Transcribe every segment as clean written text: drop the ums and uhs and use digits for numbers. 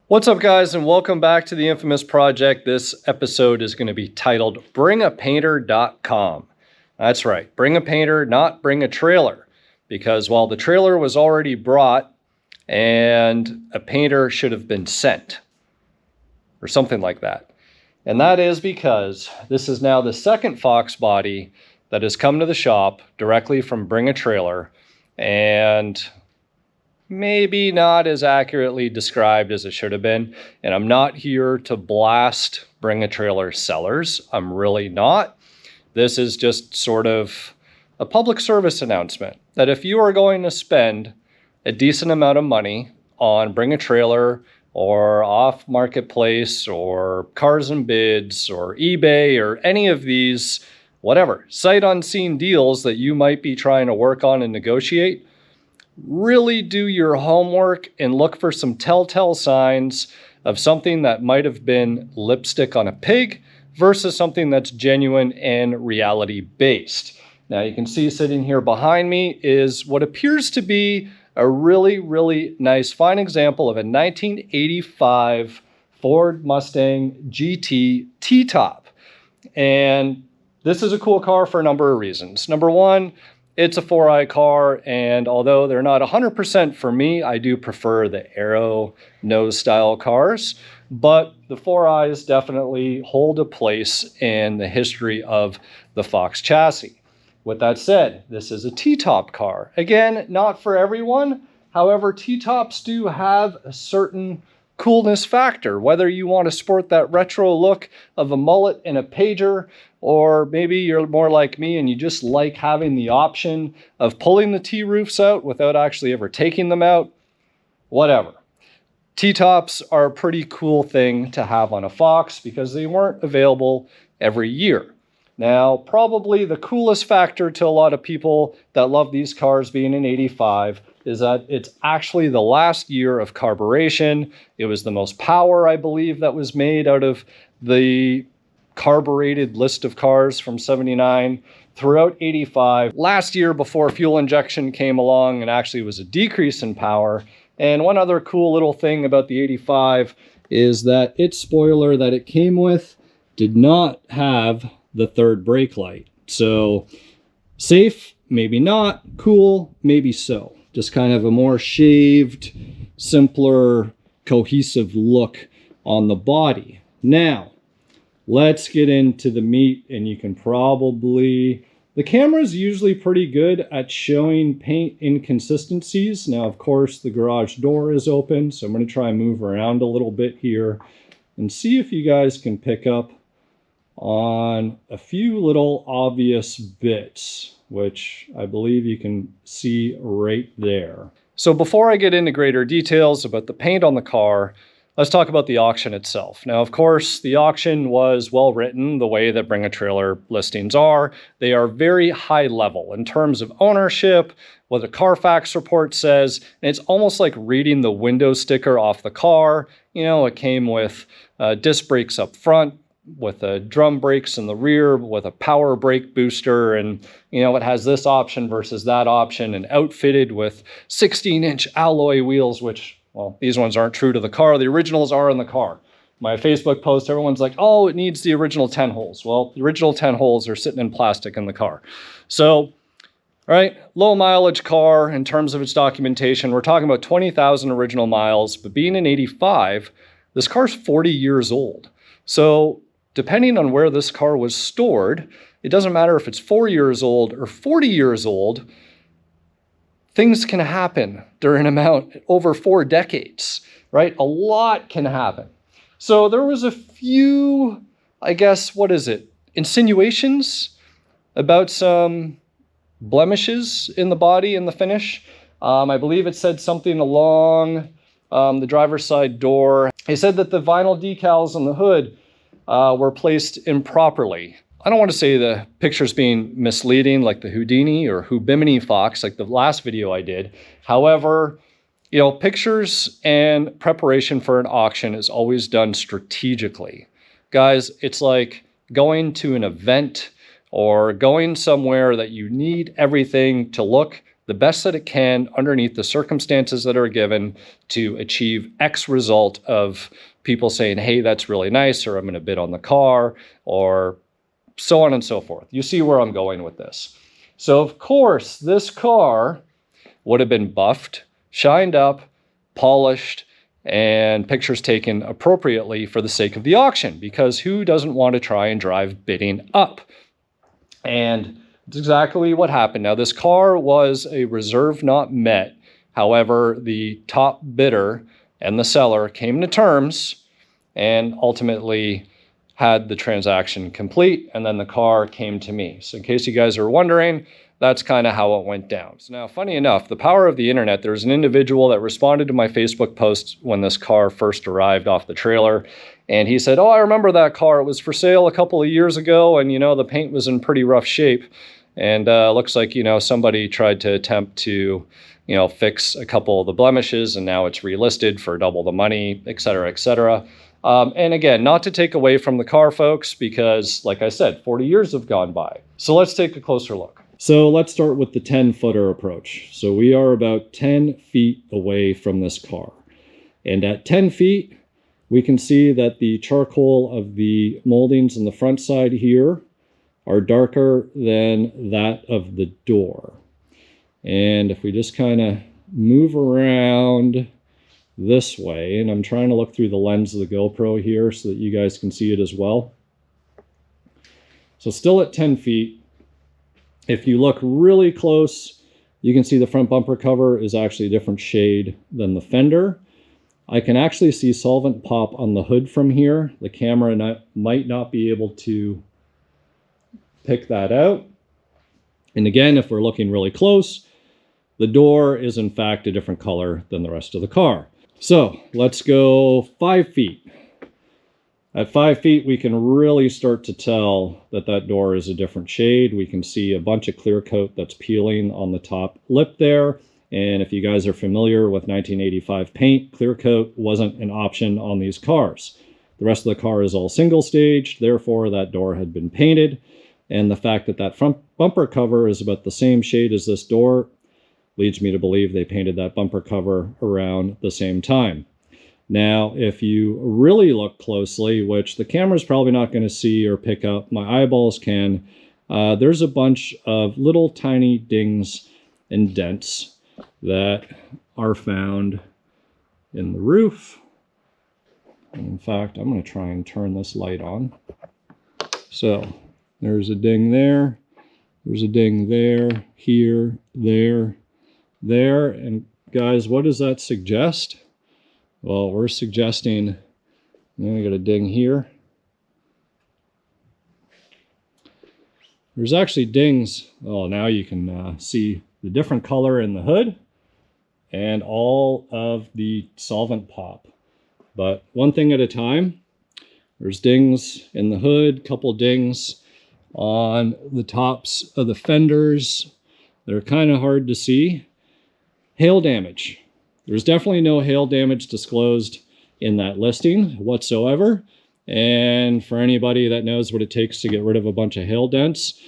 What's up, guys, and welcome back to the infamous project. This episode is going to be titled bringapainter.com. That's right, bring a painter, not bring a trailer, because while the trailer was already brought and a painter should have been sent or something like that. And that is because this is now the second Foxbody that has come to the shop directly from Bring a Trailer, and maybe not as accurately described as it should have been. And I'm not here to blast Bring a Trailer sellers. I'm really not. This is just sort of a public service announcement that if you are going to spend a decent amount of money on Bring a Trailer or off marketplace or Cars and Bids or eBay or any of these, whatever, sight unseen deals that you might be trying to work on and negotiate, really do your homework and look for some telltale signs of something that might have been lipstick on a pig versus something that's genuine and reality based. Now you can see sitting here behind me is what appears to be a really nice, fine example of a 1985 Ford Mustang GT T-Top. And this is a cool car for a number of reasons. Number one, it's a 4i car, and although they're not 100% for me, I do prefer the Aero nose style cars, but the 4i's definitely hold a place in the history of the Fox chassis. With that said, this is a T-Top car. Again, not for everyone. However, T-Tops do have a certain coolness factor, whether you want to sport that retro look of a mullet and a pager, or maybe you're more like me and you just like having the option of pulling the T-roofs out without actually ever taking them out. Whatever. T-tops are a pretty cool thing to have on a Fox because they weren't available every year. Now, probably the coolest factor to a lot of people that love these cars being in '85 is that it's actually the last year of carburation. It was the most power, I believe, that was made out of the carbureted list of cars from '79 throughout '85. Last year, before fuel injection came along, and actually was a decrease in power. And one other cool little thing about the '85 is that its spoiler that it came with did not have the third brake light. So safe, maybe not. Cool, maybe so. Just kind of a more shaved, simpler, cohesive look on the body. Now, let's get into the meat, and you can probably... The camera's usually pretty good at showing paint inconsistencies. Now, of course, the garage door is open, so I'm going to try and move around a little bit here and see if you guys can pick up on a few little obvious bits, which I believe you can see right there. So before I get into greater details about the paint on the car, let's talk about the auction itself. Now, of course, the auction was well written the way that Bring a Trailer listings are. They are very high level in terms of ownership, what the Carfax report says, and it's almost like reading the window sticker off the car. You know, it came with disc brakes up front, with drum brakes in the rear, with a power brake booster, and you know, it has this option versus that option, and outfitted with 16-inch alloy wheels, which, well, these ones aren't true to the car. The originals are in the car. My Facebook post, everyone's like, oh, it needs the original 10 holes. Well, the original 10 holes are sitting in plastic in the car. So, all right, low mileage car in terms of its documentation. We're talking about 20,000 original miles, but being in '85, this car's 40 years old. So depending on where this car was stored, it doesn't matter if it's 4 years old or 40 years old, things can happen during over 4 decades, right? A lot can happen. So there was a few, I guess, insinuations about some blemishes in the body and the finish. I believe it said something along the driver's side door. It said that the vinyl decals on the hood were placed improperly. I don't want to say the picture's being misleading like the Houdini or Houdini Fox like the last video I did. However, you know, pictures and preparation for an auction is always done strategically. Guys, it's like going to an event or going somewhere that you need everything to look the best that it can underneath the circumstances that are given to achieve X result of people saying, hey, that's really nice, or I'm going to bid on the car, or so on and so forth. You see where I'm going with this. So of course, this car would have been buffed, shined up, polished, and pictures taken appropriately for the sake of the auction, because who doesn't want to try and drive bidding up? And it's exactly what happened. Now, this car was a reserve not met. However, the top bidder and the seller came to terms and ultimately had the transaction complete, and then the car came to me. So in case you guys are wondering, that's kind of how it went down. So now, funny enough, the power of the internet, there was an individual that responded to my Facebook post when this car first arrived off the trailer. And he said, oh, I remember that car. It was for sale a couple of years ago. And, you know, the paint was in pretty rough shape. And looks like, you know, somebody tried to attempt to, you know, fix a couple of the blemishes. And now it's relisted for double the money, et cetera, et cetera. And again, not to take away from the car, folks, because like I said, 40 years have gone by. So let's take a closer look. So let's start with the 10-footer approach. So we are about 10 feet away from this car. And at 10 feet, we can see that the charcoal of the moldings on the front side here are darker than that of the door. And if we just kind of move around this way, and I'm trying to look through the lens of the GoPro here so that you guys can see it as well. So still at 10 feet, if you look really close, you can see the front bumper cover is actually a different shade than the fender. I can actually see solvent pop on the hood from here. The camera might not be able to pick that out. And again, if we're looking really close, the door is in fact a different color than the rest of the car. So let's go 5 feet. At 5 feet, we can really start to tell that that door is a different shade. We can see a bunch of clear coat that's peeling on the top lip there. And if you guys are familiar with 1985 paint, clear coat wasn't an option on these cars. The rest of the car is all single staged, therefore that door had been painted. And the fact that that front bumper cover is about the same shade as this door leads me to believe they painted that bumper cover around the same time. Now, if you really look closely, which the camera's probably not going to see or pick up, my eyeballs can, there's a bunch of little tiny dings and dents that are found in the roof. And in fact, I'm going to try and turn this light on. So there's a ding there, there's a ding there, here, there, there. And guys, what does that suggest? Well, we're suggesting, then we got a ding here. There's actually dings. Oh, now you can see the different color in the hood and all of the solvent pop. But one thing at a time. There's dings in the hood, couple dings on the tops of the fenders. They're kind of hard to see. Hail damage. There's definitely no hail damage disclosed in that listing whatsoever. And for anybody that knows what it takes to get rid of a bunch of hail dents,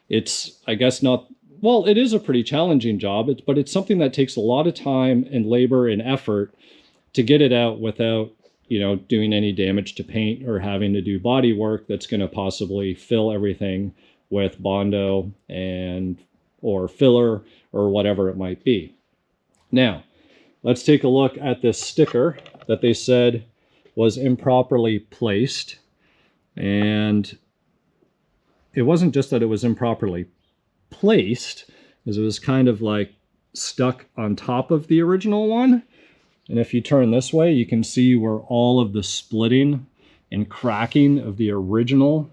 it's, I guess not, well, it is a pretty challenging job, but it's something that takes a lot of time and labor and effort to get it out without, you know, doing any damage to paint or having to do body work that's going to possibly fill everything with Bondo and or filler or whatever it might be. Now, let's take a look at this sticker that they said was improperly placed. And it wasn't just that it was improperly placed, as it was kind of like stuck on top of the original one. And if you turn this way, you can see where all of the splitting and cracking of the original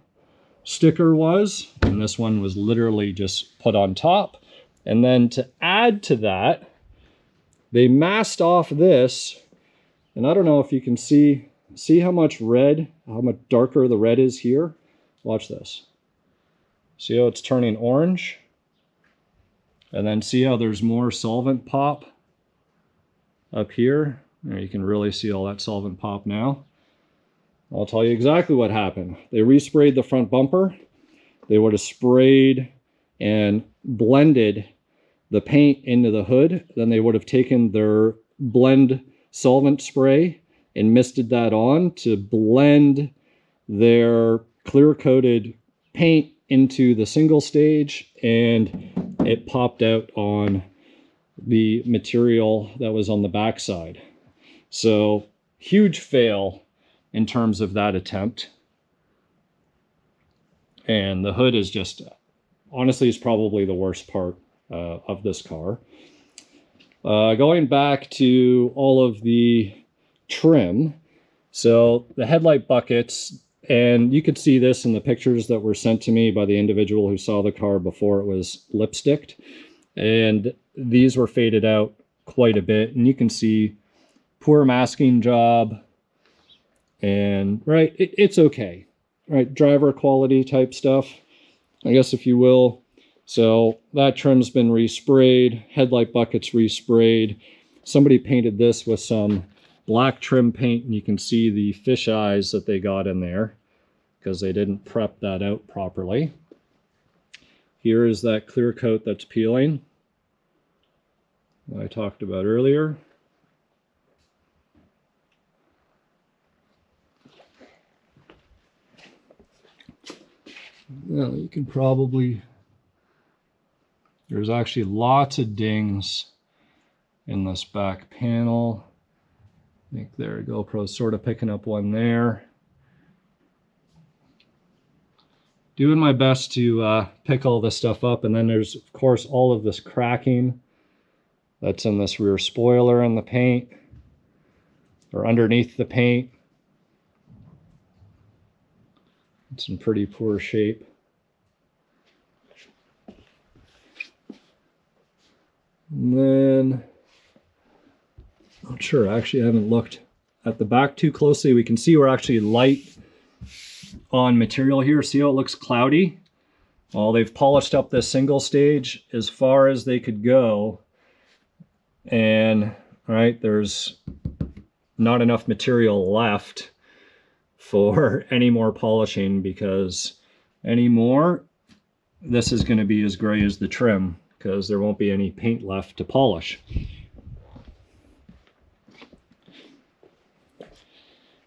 sticker was. And this one was literally just put on top. And then to add to that, they masked off this, and I don't know if you can see how much red, how much darker the red is here. Watch this. See how it's turning orange? And then see how there's more solvent pop up here? There, you can really see all that solvent pop now. I'll tell you exactly what happened. They resprayed the front bumper. They would have sprayed and blended the paint into the hood. Then they would have taken their blend solvent spray and misted that on to blend their clear coated paint into the single stage, and it popped out on the material that was on the backside. So huge fail in terms of that attempt. And the hood is just, honestly, is probably the worst part of this car. Going back to all of the trim, so the headlight buckets, and you could see this in the pictures that were sent to me by the individual who saw the car before it was lipsticked, and these were faded out quite a bit, and you can see poor masking job, and right, it's okay, right, driver quality type stuff, I guess, if you will. So that trim's been resprayed, headlight buckets resprayed. Somebody painted this with some black trim paint, and you can see the fish eyes that they got in there because they didn't prep that out properly. Here is that clear coat that's peeling that I talked about earlier. Well, you can probably, there's actually lots of dings in this back panel. I think there, GoPro's sort of picking up one there. Doing my best to pick all this stuff up. And then there's, of course, all of this cracking that's in this rear spoiler in the paint, or underneath the paint. It's in pretty poor shape. And then, not sure, actually I haven't looked at the back too closely. We can see we're actually light on material here. See how it looks cloudy? Well, they've polished up this single stage as far as they could go. And, right, there's not enough material left for any more polishing, because any more, this is going to be as gray as the trim, because there won't be any paint left to polish.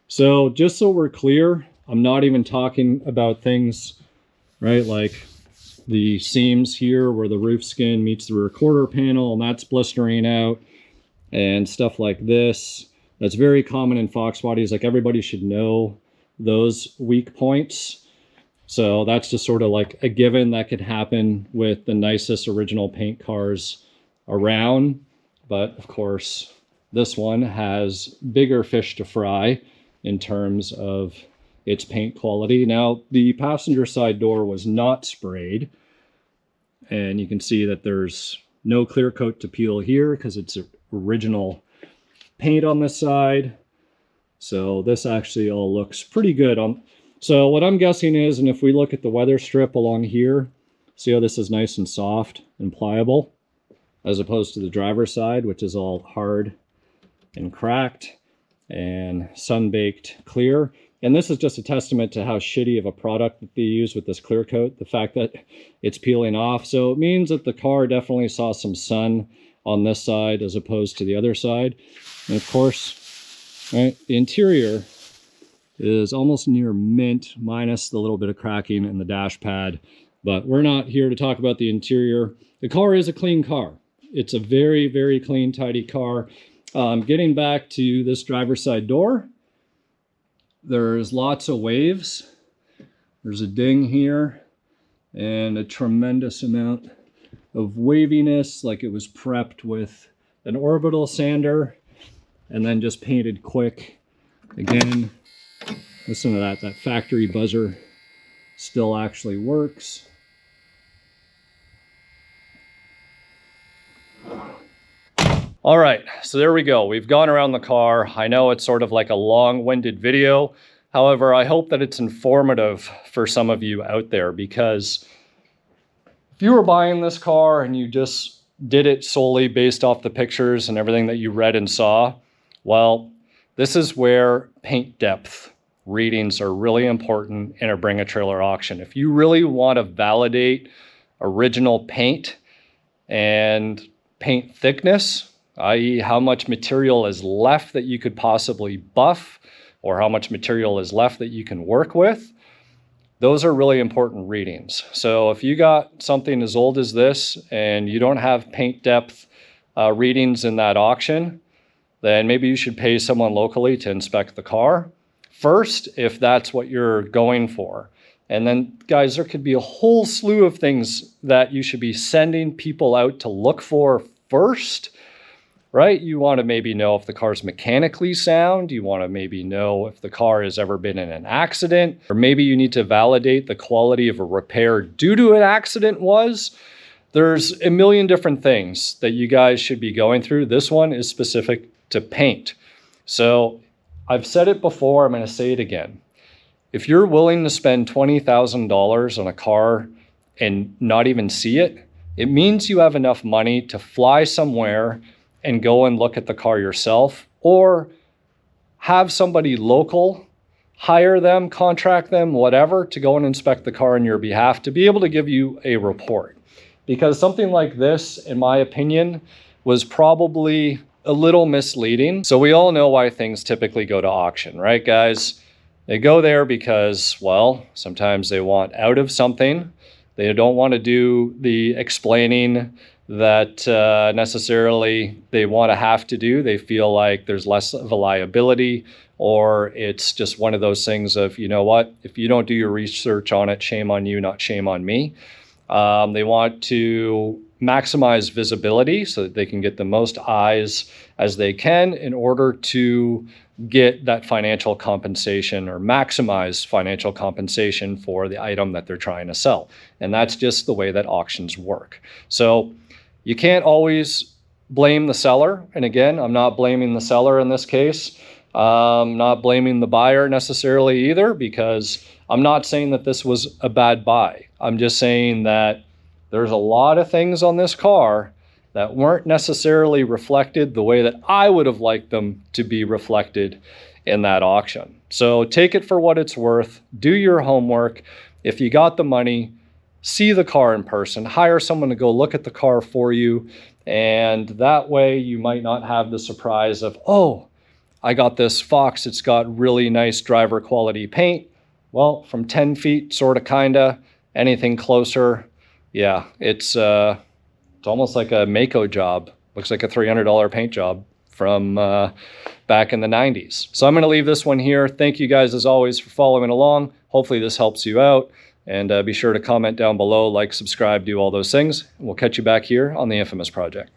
So just so we're clear, I'm not even talking about things, right, like the seams here where the roof skin meets the rear quarter panel and that's blistering out, and stuff like this. That's very common in Fox bodies. Like, everybody should know those weak points. So that's just sort of like a given that could happen with the nicest original paint cars around. But of course, this one has bigger fish to fry in terms of its paint quality. Now, the passenger side door was not sprayed, and you can see that there's no clear coat to peel here because it's original paint on this side. So this actually all looks pretty good. So what I'm guessing is, and if we look at the weather strip along here, see how this is nice and soft and pliable, as opposed to the driver's side, which is all hard and cracked and sun-baked clear. And this is just a testament to how shitty of a product that they use with this clear coat, the fact that it's peeling off. So it means that the car definitely saw some sun on this side as opposed to the other side. And of course, right, the interior is almost near mint, minus the little bit of cracking in the dash pad. But we're not here to talk about the interior. The car is a clean car. It's a very, very clean, tidy car. Getting back to this driver's side door, there's lots of waves. There's a ding here and a tremendous amount of waviness, like it was prepped with an orbital sander and then just painted quick. Again, listen to that factory buzzer still actually works. All right, so there we go. We've gone around the car. I know it's sort of like a long-winded video. However, I hope that it's informative for some of you out there, because if you were buying this car and you just did it solely based off the pictures and everything that you read and saw, well, this is where paint depth readings are really important in a bring a trailer auction. If you really want to validate original paint and paint thickness, i.e. how much material is left that you could possibly buff or how much material is left that you can work with. Those are really important readings. So if you got something as old as this and you don't have paint depth readings in that auction, then maybe you should pay someone locally to inspect the car first, if that's what you're going for. And then, guys, there could be a whole slew of things that you should be sending people out to look for first, right? You want to maybe know if the car's mechanically sound. You want to maybe know if the car has ever been in an accident, or maybe you need to validate the quality of a repair due to an accident was. There's a million different things that you guys should be going through. This one is specific to paint. So I've said it before, I'm going to say it again. If you're willing to spend $20,000 on a car and not even see it, it means you have enough money to fly somewhere and go and look at the car yourself, or have somebody local, hire them, contract them, whatever, to go and inspect the car on your behalf to be able to give you a report. Because something like this, in my opinion, was probably a little misleading. So we all know why things typically go to auction, right, guys? They go there because, well, sometimes they want out of something. They don't want to do the explaining that necessarily they want to have to do. They feel like there's less of a liability, or it's just one of those things of, you know what, if you don't do your research on it, shame on you, not shame on me. They want to maximize visibility so that they can get the most eyes as they can in order to get that financial compensation or maximize financial compensation for the item that they're trying to sell. And that's just the way that auctions work. So you can't always blame the seller. And again, I'm not blaming the seller in this case. Not blaming the buyer necessarily either, because I'm not saying that this was a bad buy. I'm just saying that there's a lot of things on this car that weren't necessarily reflected the way that I would have liked them to be reflected in that auction. So take it for what it's worth. Do your homework. If you got the money, see the car in person. Hire someone to go look at the car for you. And that way you might not have the surprise of, oh, I got this Fox. It's got really nice driver quality paint. Well, from 10 feet, sort of, kinda. Anything closer, yeah, it's almost like a Mako job. Looks like a $300 paint job from back in the 90s. So I'm going to leave this one here. Thank you guys, as always, for following along. Hopefully this helps you out. And be sure to comment down below, like, subscribe, do all those things. And we'll catch you back here on the Infamous Project.